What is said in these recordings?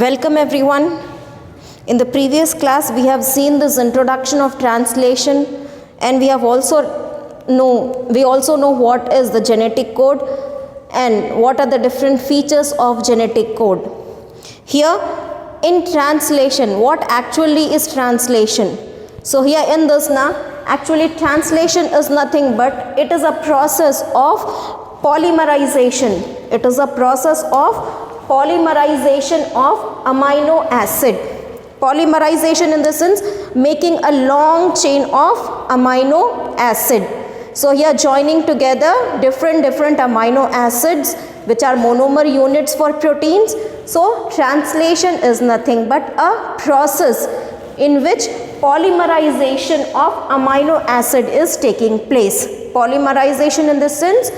Welcome everyone. In the previous class we have seen this introduction of translation, and we also know what is the genetic code and what are the different features of genetic code. Here in translation, what actually is translation? So here in this actually translation is nothing but it is a process of polymerization. It is a process of polymerization of amino acid. Polymerization in the sense making a long chain of amino acid. So here joining together different amino acids which are monomer units for proteins. So translation is nothing but a process in which polymerization of amino acid is taking place. Polymerization in the sense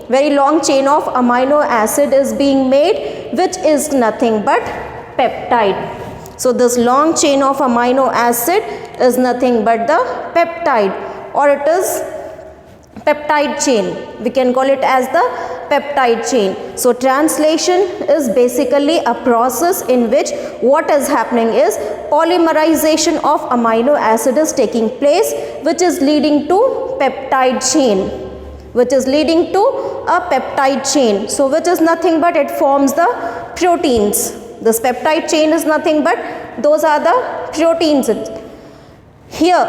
very long chain of amino acid is being made, which is nothing but peptide. So this long chain of amino acid is nothing but the peptide, or it is peptide chain. We can call it as the peptide chain. So translation is basically a process in which what is happening is polymerization of amino acid is taking place, which is leading to peptide chain. So which is nothing but it forms the proteins. This peptide chain is nothing but those are the proteins. Here,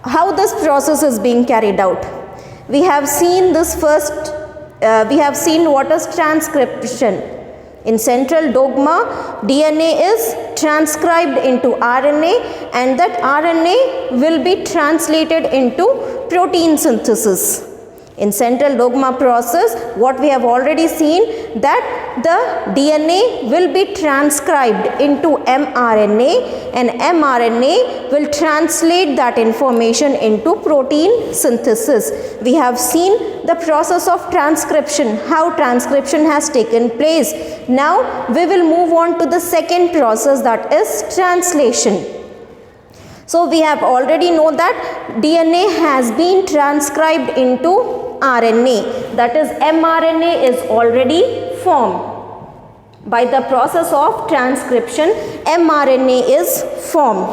how this process is being carried out? We have seen what is transcription. In central dogma, DNA is transcribed into RNA, and that RNA will be translated into protein synthesis. In central dogma process, what we have already seen, that the DNA will be transcribed into mRNA, and mRNA will translate that information into protein synthesis. We have seen the process of transcription, how transcription has taken place. Now we will move on to the second process, that is translation. So we have already know that DNA has been transcribed into RNA, that is mRNA is already formed. By the process of transcription, mRNA is formed.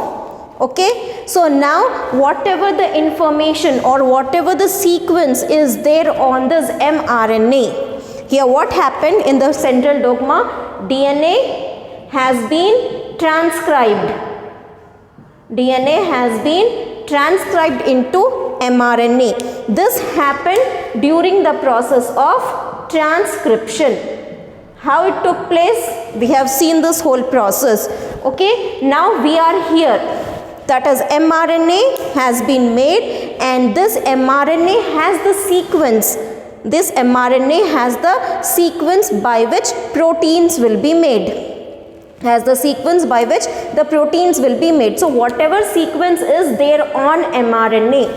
Okay, so now whatever the information or whatever the sequence is there on this mRNA, here what happened in the central dogma, DNA has been transcribed. DNA has been transcribed into mRNA. This happened during the process of transcription. How it took place? We have seen this whole process. Okay, now we are here. That is, mRNA has been made, and this mRNA has the sequence. This mRNA has the sequence by which proteins will be made. So whatever sequence is there on mRNA,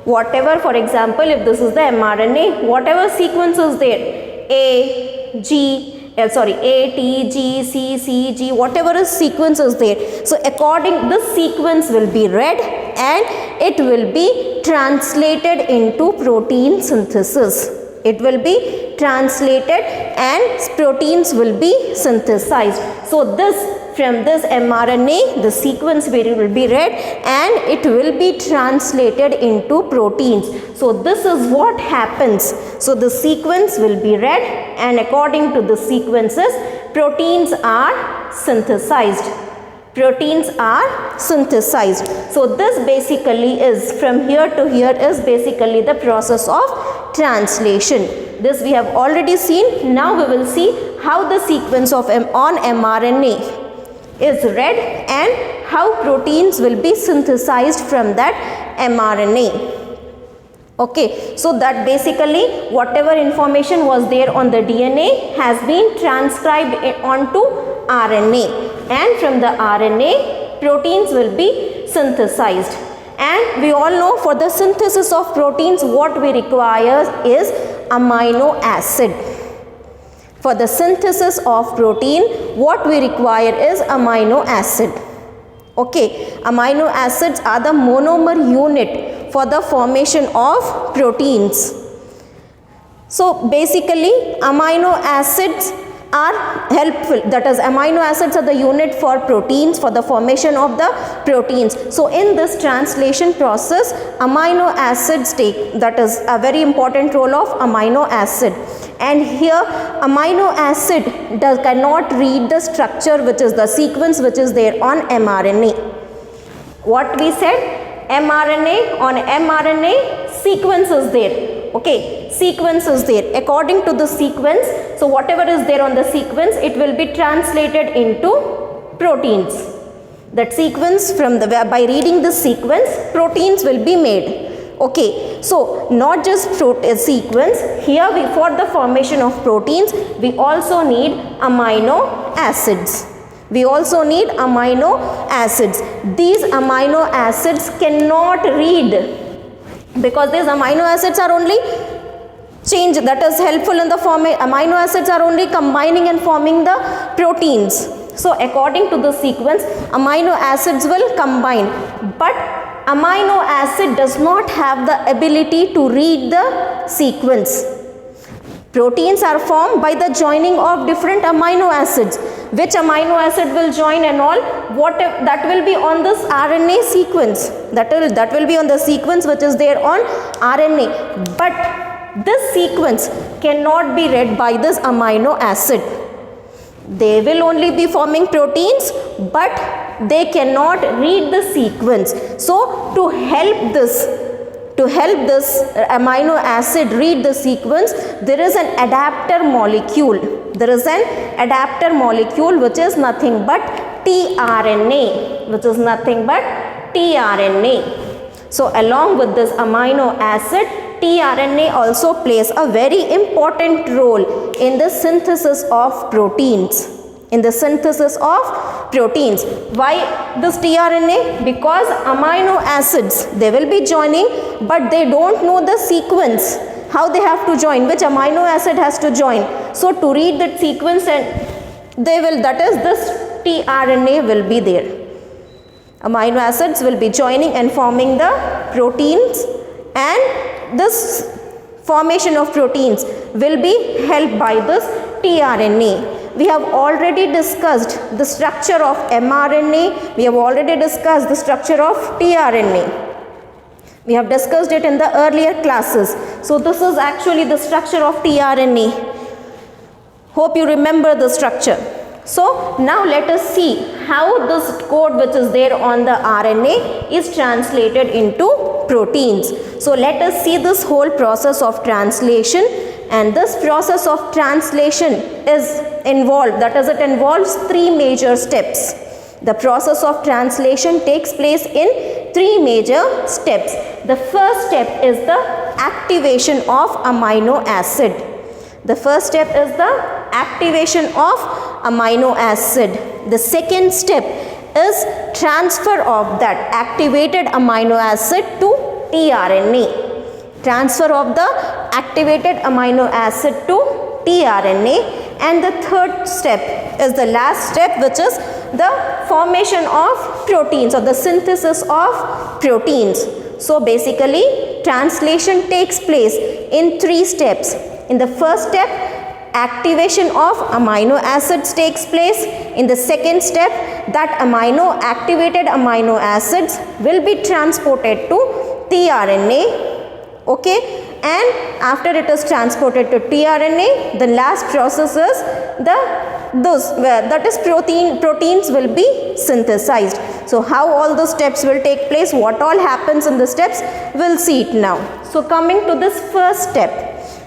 whatever, for example, if this is the mRNA, whatever sequence is there, A, T, G, C, C, G, whatever is sequence is there. So this sequence will be read and it will be translated into protein synthesis. It will be translated and proteins will be synthesized. So from this mRNA, the sequence will be read and it will be translated into proteins. So this is what happens. So the sequence will be read, and according to the sequences, proteins are synthesized. So this basically is, from here to here is basically the process of translation. This we have already seen. Now we will see how the sequence of on mRNA is read and how proteins will be synthesized from that mRNA. Okay, so that basically whatever information was there on the DNA has been transcribed onto RNA, and from the RNA proteins will be synthesized. And we all know, for the synthesis of proteins what we require is amino acid. For the synthesis of protein, what we require is amino acid. Okay, amino acids are the monomer unit for the formation of proteins. So basically amino acids are helpful, that is amino acids are the unit for proteins, for the formation of the proteins. So in this translation process, amino acids take, that is a very important role of amino acid. And here amino acid cannot read the structure, which is the sequence which is there on mRNA. What we said, mRNA, on mRNA sequence is there, okay, sequence is there. According to the sequence, so whatever is there on the sequence, it will be translated into proteins. That sequence, from the, by reading the sequence, proteins will be made. Okay, so not just sequence, here we, for the formation of proteins, we also need amino acids. We also need amino acids. These amino acids cannot read, because these amino acids are only change, that is helpful in the amino acids are only combining and forming the proteins. So according to the sequence, amino acids will combine, but amino acid does not have the ability to read the sequence. Proteins are formed by the joining of different amino acids. Which amino acid will join and all, what that will be on this RNA sequence, that will be on the sequence which is there on RNA, but this sequence cannot be read by this amino acid. They will only be forming proteins, but they cannot read the sequence. So to help this amino acid read the sequence, there is an adapter molecule. There is an adapter molecule which is nothing but tRNA, which is nothing but tRNA. So along with this amino acid, tRNA also plays a very important role in the synthesis of proteins. In the synthesis of proteins. Why this tRNA? Because amino acids, they will be joining, but they don't know the sequence, how they have to join, which amino acid has to join. So to read that sequence, and they will, that is this tRNA will be there. Amino acids will be joining and forming the proteins, and this formation of proteins will be helped by this tRNA. We have already discussed the structure of mRNA. We have already discussed the structure of tRNA. We have discussed it in the earlier classes. So this is actually the structure of tRNA. Hope you remember the structure. So now let us see how this code which is there on the RNA is translated into proteins. So let us see this whole process of translation. And this process of translation is involved, that is, it involves three major steps. The process of translation takes place in three major steps. The first step is the activation of amino acid. The first step is the activation of amino acid. The second step is transfer of that activated amino acid to tRNA. Transfer of the activated amino acid to tRNA. And the third step is the last step, which is the formation of proteins, or the synthesis of proteins. So basically translation takes place in three steps. In the first step, activation of amino acids takes place. In the second step, that activated amino acids will be transported to tRNA. Okay, and after it is transported to tRNA, the last process is proteins will be synthesized. So how all the steps will take place, what all happens in the steps, we'll see it now. So coming to this first step,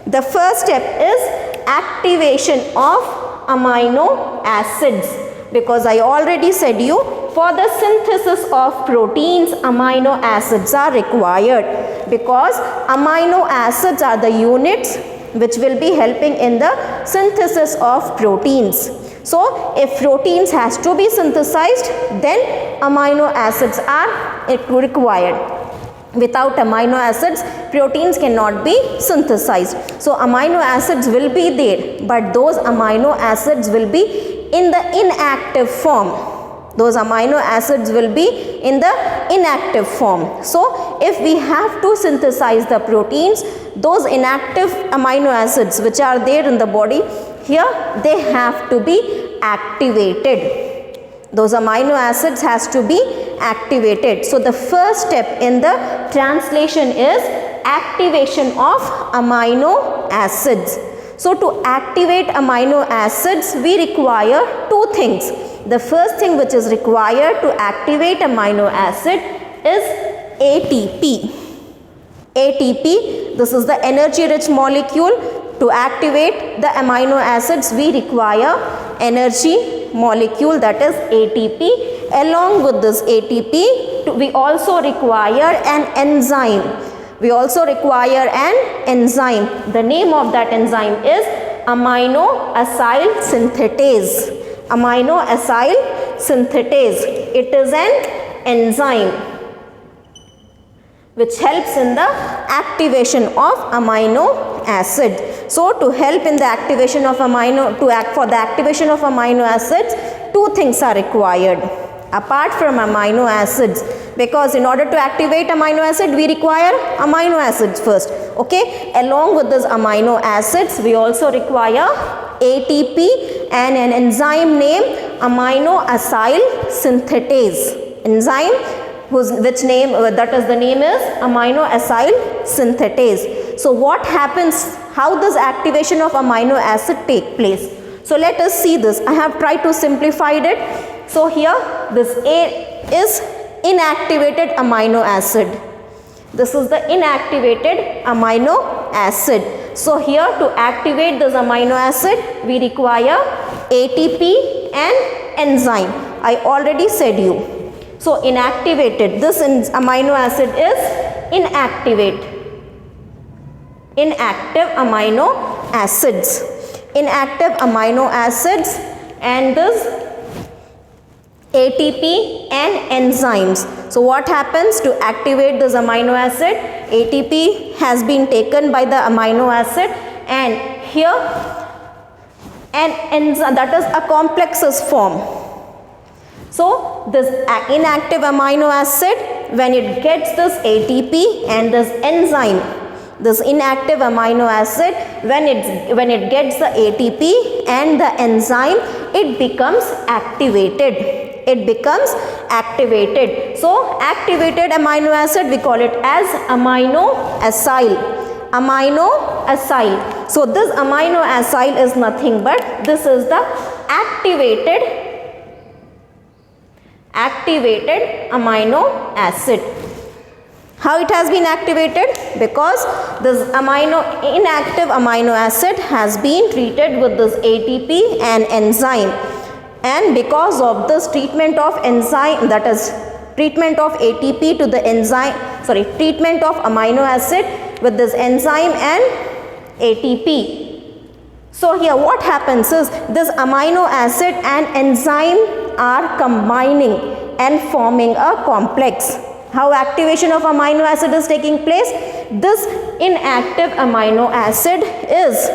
the first step is activation of amino acids, because I already said you, for the synthesis of proteins, amino acids are required, because amino acids are the units which will be helping in the synthesis of proteins. So if proteins has to be synthesized, then amino acids are required. Without amino acids, proteins cannot be synthesized. So amino acids will be there, but those amino acids will be in the inactive form. Those amino acids will be in the inactive form. So if we have to synthesize the proteins, those inactive amino acids which are there in the body Here they have to be activated. Those amino acids has to be activated. So the first step in the translation is activation of amino acids. So to activate amino acids, we require two things. The first thing which is required to activate amino acid is ATP. ATP, this is the energy rich molecule. To activate the amino acids, we require energy molecule, that is ATP. Along with this ATP, we also require an enzyme. We also require an enzyme. The name of that enzyme is amino acyl synthetase. Amino acyl synthetase. It is an enzyme which helps in the activation of amino acid. So to help in the activation of for the activation of amino acids, two things are required apart from amino acids, because in order to activate amino acid, we require amino acids first. Okay, along with this amino acids, we also require ATP and an enzyme named amino acyl synthetase. Enzyme which name the name is amino acyl synthetase. So what happens, how does activation of amino acid take place? So let us see this. I have tried to simplify it. So here this A is inactivated amino acid. This is the inactivated amino acid. So here to activate this amino acid, we require ATP and enzyme. I already said you. So inactivated, this amino acid is inactive amino acids. Inactive amino acids and this ATP and enzymes. So what happens to activate this amino acid? ATP has been taken by the amino acid and here an enzyme, that is a complex is formed. So this inactive amino acid, when it gets this ATP and this enzyme, this inactive amino acid, when it gets the ATP and the enzyme, it becomes activated. It becomes activated. So activated amino acid, we call it as amino acyl. Amino acyl. So this amino acyl is nothing but this is the activated amino acid. How it has been activated? Because this inactive amino acid has been treated with this ATP and enzyme, and because of this treatment of enzyme, that is treatment of ATP to the enzyme, treatment of amino acid with this enzyme and ATP. So here what happens is this amino acid and enzyme are combining and forming a complex. How activation of amino acid is taking place? This inactive amino acid is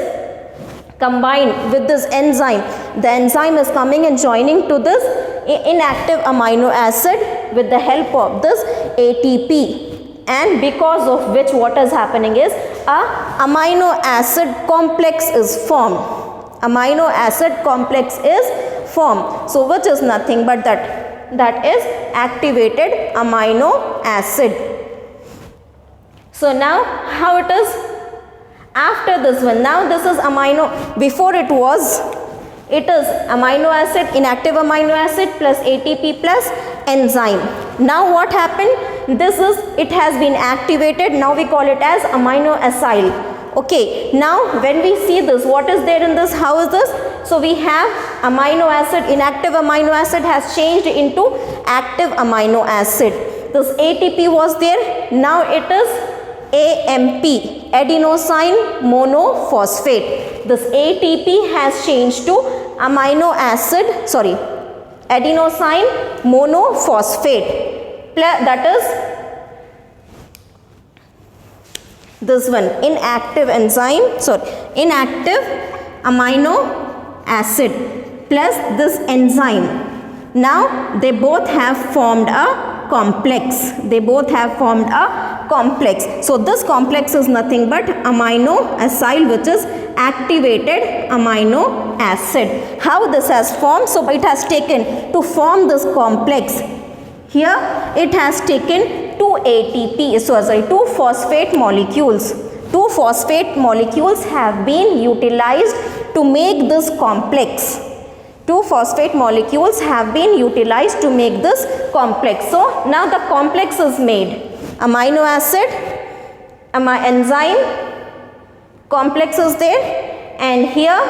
combined with this enzyme. The enzyme is coming and joining to this inactive amino acid with the help of this ATP, and because of which what is happening is a amino acid complex is formed. Amino acid complex is formed. So which is nothing but that is activated amino acid. So now how it is after this one? Now this is amino, before it is amino acid, inactive amino acid plus ATP plus enzyme. Now what happened? It has been activated. Now we call it as amino acyl. Okay, now when we see this, what is there in this? How is this? So we have amino acid, inactive amino acid has changed into active amino acid. This ATP was there, now it is AMP, adenosine monophosphate. This ATP has changed to adenosine monophosphate. That is this one, inactive inactive amino acid plus this enzyme. Now they both have formed a complex. So this complex is nothing but amino acyl, which is activated amino acid. How this has formed? So it has taken, to form this complex, here it has taken 2 ATP, sorry, 2 phosphate molecules. 2 phosphate molecules have been utilized to make this complex. 2 phosphate molecules have been utilized to make this complex. So now the complex is made. Amino acid, enzyme, complex is there, and here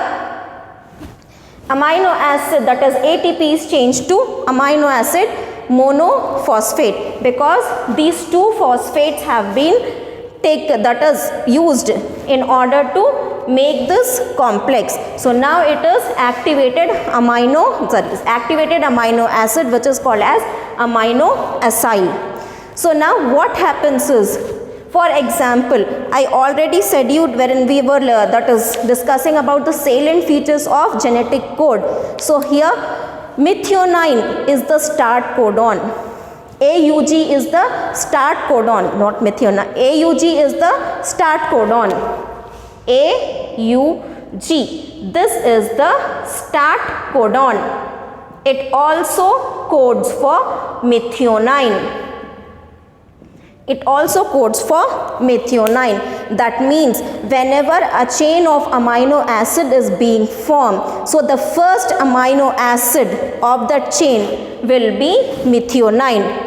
amino acid, that is ATP, is changed to amino acid monophosphate, because these 2 phosphates have been that is used in order to make this complex. So now it is activated amino acid, which is called as amino acyl. So now what happens is, for example, I already said you wherein we were that is discussing about the salient features of genetic code. So here methionine is the start codon. AUG is the start codon, not methionine. AUG is the start codon. AUG. This is the start codon. It also codes for methionine. It also codes for methionine. That means whenever a chain of amino acid is being formed, so the first amino acid of that chain will be methionine.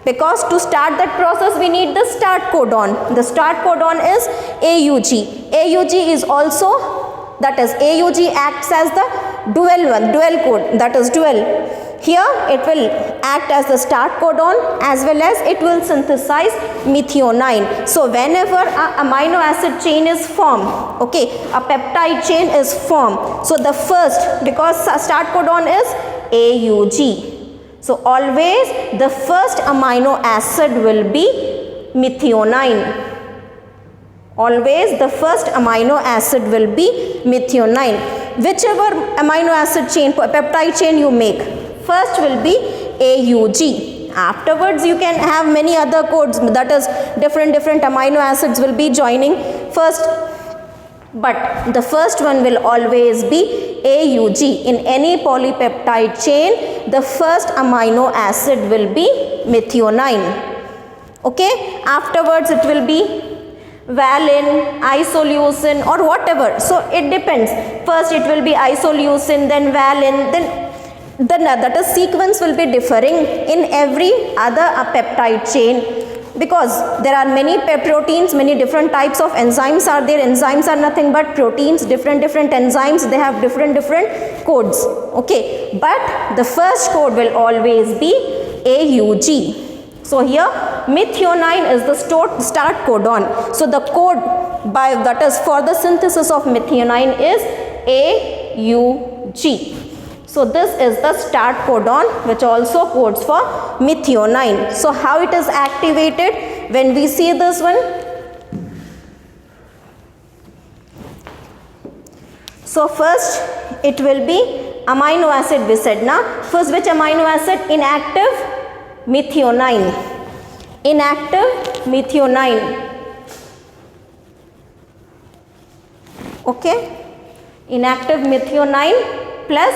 Because to start that process we need the start codon. The start codon is AUG. AUG is also, that is AUG acts as the dual code, that is dual. Here it will act as the start codon as well as it will synthesize methionine. So whenever a amino acid chain is formed, okay, a peptide chain is formed, so the first, because start codon is AUG, so always the first amino acid will be methionine. Always the first amino acid will be methionine. Whichever amino acid chain, peptide chain you make, first will be AUG. Afterwards you can have many other codes, that is different amino acids will be joining first, but the first one will always be AUG. In any polypeptide chain, the first amino acid will be methionine. Okay, afterwards it will be valine, isoleucine, or whatever. So it depends. First it will be isoleucine, then valine, then that is sequence will be differing in every other peptide chain, because there are many proteins, many different types of enzymes are there. Enzymes are nothing but proteins, different enzymes, they have different codes. Okay, but the first code will always be AUG. So here methionine is the start codon. So the code that is for the synthesis of methionine is AUG. So this is the start codon, which also codes for methionine. So how it is activated? When we see this one, so first it will be amino acid, we said na. First which amino acid? Inactive methionine. Inactive methionine. Okay, inactive methionine plus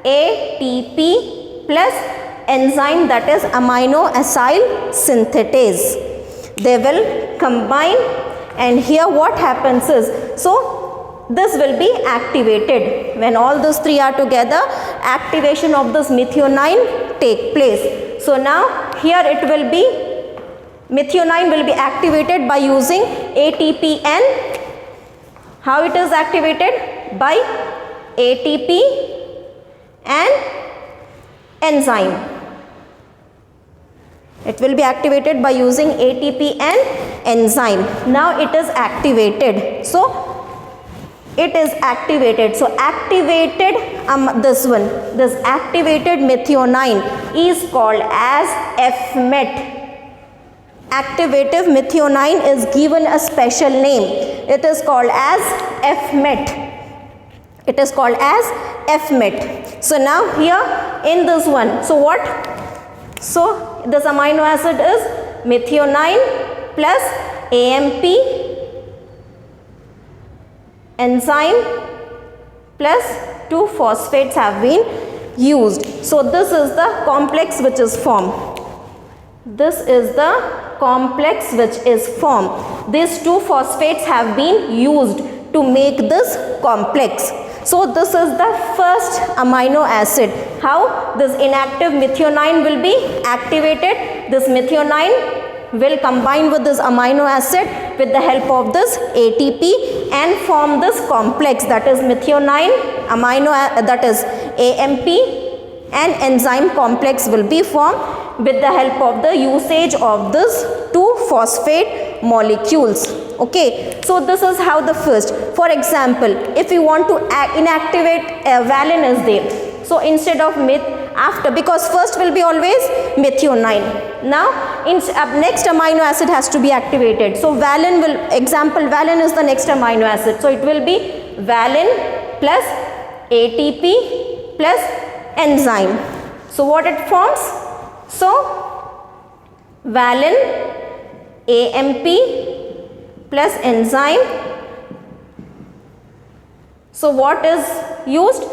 ATP plus enzyme, that is amino acyl synthetase. They will combine, and here what happens is, so this will be activated. When all these three are together, activation of this methionine take place. So now here it will be, methionine will be activated by using ATPN. How it is activated? By ATP and enzyme. It will be activated by using ATP and enzyme. Now it is activated. So it is activated. So activated this activated methionine is called as FMET. Activative methionine is given a special name. It is called as FMET. It is called as FMET. So now here in this one, so what? So this amino acid is methionine plus AMP enzyme plus 2 phosphates have been used. So this is the complex which is formed. This is the complex which is formed. These 2 phosphates have been used to make this complex. So this is the first amino acid. How this inactive methionine will be activated? This methionine will combine with this amino acid with the help of this ATP and form this complex, that is methionine that is AMP, and enzyme complex will be formed with the help of the usage of this 2 phosphate molecules. Okay, so this is how the first. For example, if you want to inactivate valine is there. So instead of because first will be always methionine. Now next amino acid has to be activated. So valine is the next amino acid. So it will be valine plus ATP plus enzyme. So what it forms? So valine AMP plus enzyme. So what is used?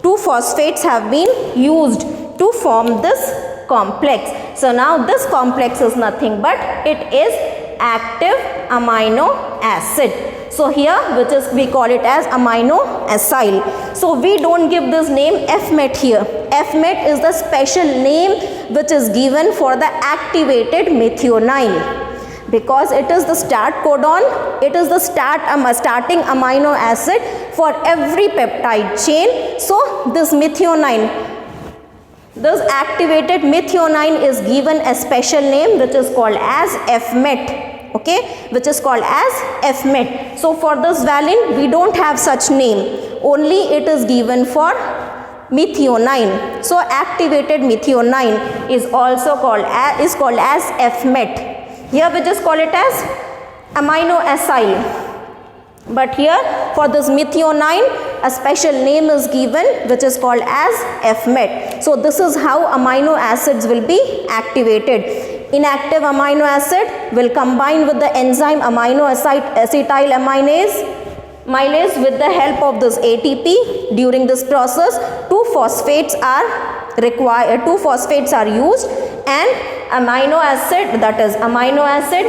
2 phosphates have been used to form this complex. So now this complex is nothing but it is active amino acid. So here we call it as amino acyl. So we don't give this name F-met here. F-met is the special name which is given for the activated methionine. Because it is the start codon, it is the starting amino acid for every peptide chain. So this methionine, this activated methionine is given a special name which is called as F-met. Okay, which is called as F-met. So for this valine we don't have such name, only it is given for methionine. So activated methionine is also called as F-met. Here we just call it as amino acyl. But here for this methionine a special name is given which is called as F-met. So this is how amino acids will be activated. Inactive amino acid will combine with the enzyme amino acetyl amylase with the help of this ATP. During this process 2 phosphates are required, 2 phosphates are used, and amino acid, that is amino acid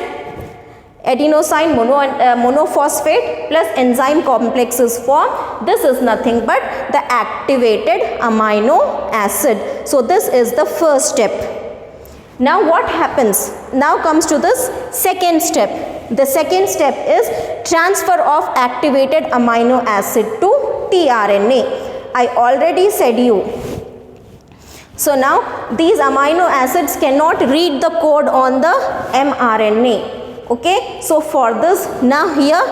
adenosine monophosphate plus enzyme complex is formed. This is nothing but the activated amino acid. So this is the first step. Now what happens? Now comes to this second step. The second step is transfer of activated amino acid to tRNA. I already said you. So now these amino acids cannot read the code on the mRNA. Okay, so for this now here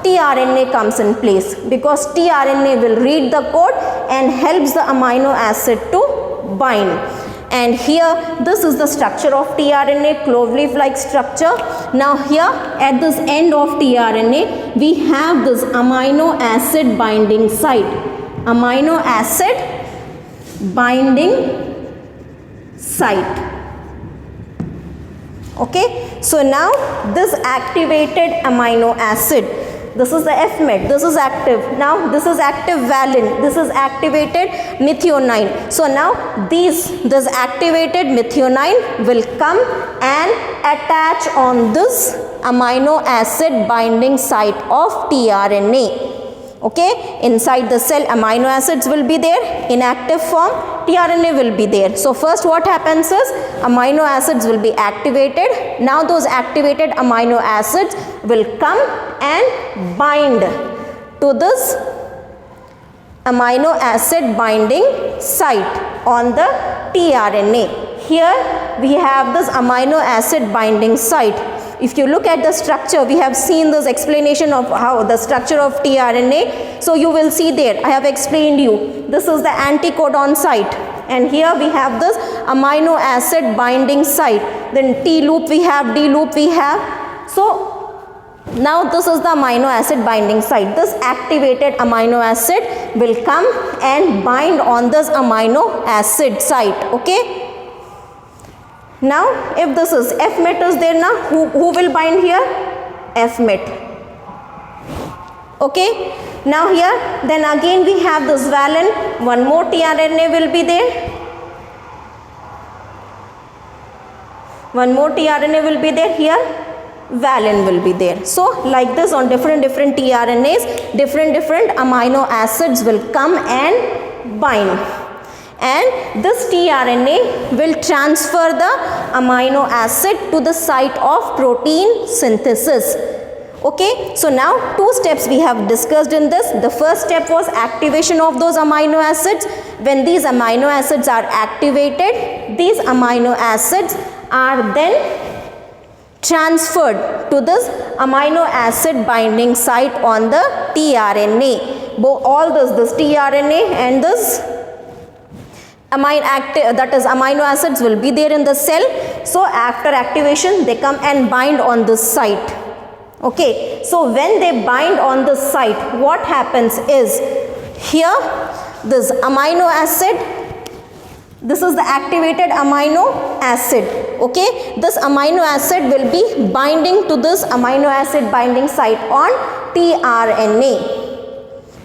tRNA comes in place, because tRNA will read the code and helps the amino acid to bind. And here this is the structure of tRNA, cloveleaf like structure. Now here at this end of tRNA we have this amino acid binding site. Amino acid binding site. Okay, so now this activated amino acid, this is the F-met, this is active. Now this is active valine, this is activated methionine. So now this activated methionine will come and attach on this amino acid binding site of tRNA. Okay, inside the cell amino acids will be there, in active form tRNA will be there. So first what happens is amino acids will be activated. Now those activated amino acids will come and bind to this amino acid binding site on the tRNA. Here we have this amino acid binding site. If you look at the structure, we have seen this explanation of how the structure of tRNA. So you will see there, I have explained you. This is the anticodon site. And here we have this amino acid binding site. Then T loop we have, D loop we have. So now this is the amino acid binding site. This activated amino acid will come and bind on this amino acid site. Okay. Now if this is F-met is there now, who will bind here? F-met. Okay, now here then again we have this valine, one more tRNA will be there, one more tRNA will be there, here valine will be there. So like this on different tRNAs, different amino acids will come and bind, and this tRNA will transfer the amino acid to the site of protein synthesis. Okay, so now two steps we have discussed in this. The first step was activation of those amino acids. When these amino acids are activated, these amino acids are then transferred to this amino acid binding site on the tRNA. All this tRNA and this amino acids will be there in the cell. So after activation they come and bind on this site. Okay, so when they bind on the site, what happens is, here this amino acid, this is the activated amino acid. Okay, this amino acid will be binding to this amino acid binding site on tRNA.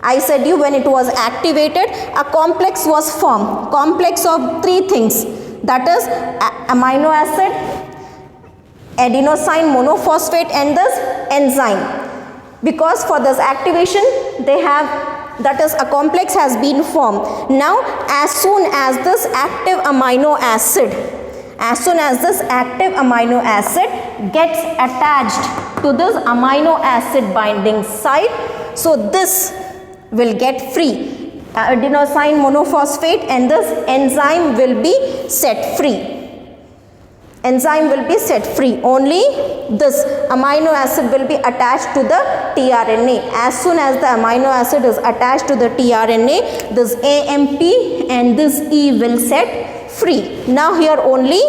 I said you when it was activated, a complex was formed, complex of three things, that is amino acid, adenosine monophosphate and this enzyme. Because for this activation they have, that is a complex has been formed. Now as soon as this active amino acid gets attached to this amino acid binding site, so this will get free, adenosine monophosphate and this enzyme will be set free. Enzyme will be set free. Only this amino acid will be attached to the tRNA. As soon as the amino acid is attached to the tRNA, this AMP and this E will set free. Now here only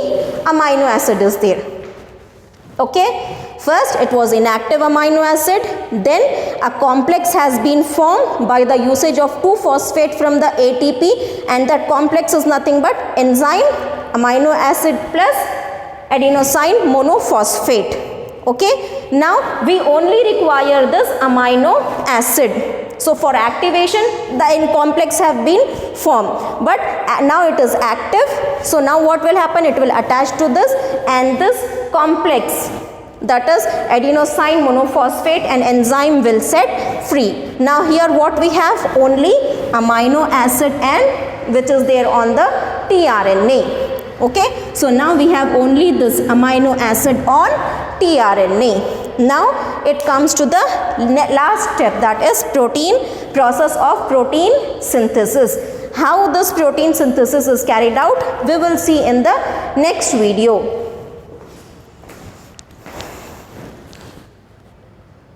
amino acid is there. Okay, first it was inactive amino acid, then a complex has been formed by the usage of 2-phosphate from the ATP, and that complex is nothing but enzyme, amino acid plus adenosine monophosphate. Okay, now we only require this amino acid. So for activation the complex have been formed, but now it is active. So now what will happen, it will attach to this, and this complex, that is adenosine monophosphate and enzyme will set free. Now here what we have, only amino acid and which is there on the tRNA. Okay, so now we have only this amino acid on tRNA. Now it comes to the last step, that is process of protein synthesis. How this protein synthesis is carried out, we will see in the next video.